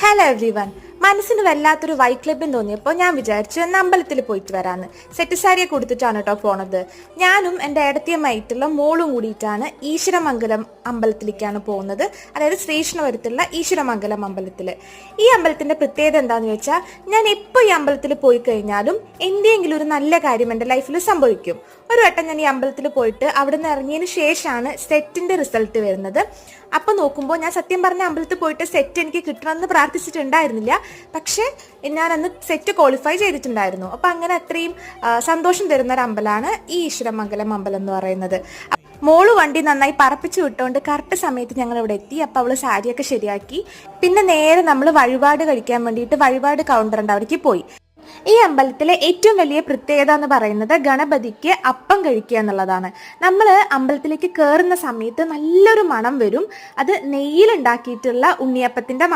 Hello every one. മനസ്സിന് വല്ലാത്തൊരു വൈക്ലഭ്യം തോന്നിയപ്പോൾ ഞാൻ വിചാരിച്ചു എന്ന് അമ്പലത്തിൽ പോയിട്ട് വരാമെന്ന്. സെറ്റ് സാരിയെ കൊടുത്തിട്ടാണ് കേട്ടോ പോണത്. ഞാനും എൻ്റെ ഏടത്തിയമ്മായിട്ടുള്ള മോളും കൂടിയിട്ടാണ് ഈശ്വരമംഗലം അമ്പലത്തിലേക്കാണ് പോകുന്നത്. അതായത് ശ്രീകൃഷ്ണപുരത്തുള്ള ഈശ്വരമംഗലം അമ്പലത്തിൽ. ഈ അമ്പലത്തിൻ്റെ പ്രത്യേകത എന്താണെന്ന് വെച്ചാൽ, ഞാൻ എപ്പോൾ ഈ അമ്പലത്തിൽ പോയി കഴിഞ്ഞാലും എന്തെങ്കിലും ഒരു നല്ല കാര്യം എൻ്റെ ലൈഫിൽ സംഭവിക്കും. ഒരു വട്ടം ഞാൻ ഈ അമ്പലത്തിൽ പോയിട്ട് അവിടെ നിന്ന് ഇറങ്ങിയതിന് ശേഷമാണ് സെറ്റിൻ്റെ റിസൾട്ട് വരുന്നത്. അപ്പോൾ നോക്കുമ്പോൾ ഞാൻ സത്യം പറഞ്ഞ അമ്പലത്തിൽ പോയിട്ട് സെറ്റ് എനിക്ക് കിട്ടണമെന്ന് പ്രാർത്ഥിച്ചിട്ടുണ്ടായിരുന്നില്ല. പക്ഷേ ഞാൻ അന്ന് സെറ്റ് ക്വാളിഫൈ ചെയ്തിട്ടുണ്ടായിരുന്നു. അപ്പം അങ്ങനെ അത്രയും സന്തോഷം തരുന്ന ഒരു അമ്പലമാണ് ഈ ഈശ്വരമംഗലം അമ്പലം എന്ന് പറയുന്നത്. മോള് വണ്ടി നന്നായി പറപ്പിച്ച് വിട്ടുകൊണ്ട് കറക്റ്റ് സമയത്ത് ഞങ്ങൾ ഇവിടെ എത്തി. അപ്പോൾ അവള് സാരിയൊക്കെ ശരിയാക്കി. പിന്നെ നേരെ നമ്മൾ വഴിപാട് കഴിക്കാൻ വേണ്ടിയിട്ട് വഴിപാട് കൗണ്ടറിൻ്റെ അവിടേക്ക് പോയി. ഈ അമ്പലത്തിലെ ഏറ്റവും വലിയ പ്രത്യേകത എന്ന് പറയുന്നത് ഗണപതിക്ക് അപ്പം കഴിക്കുക എന്നുള്ളതാണ്. നമ്മൾ അമ്പലത്തിലേക്ക് കയറുന്ന സമയത്ത് നല്ലൊരു മണം വരും. അത് നെയ്യിലുണ്ടാക്കിയിട്ടുള്ള ഉണ്ണിയപ്പത്തിൻ്റെ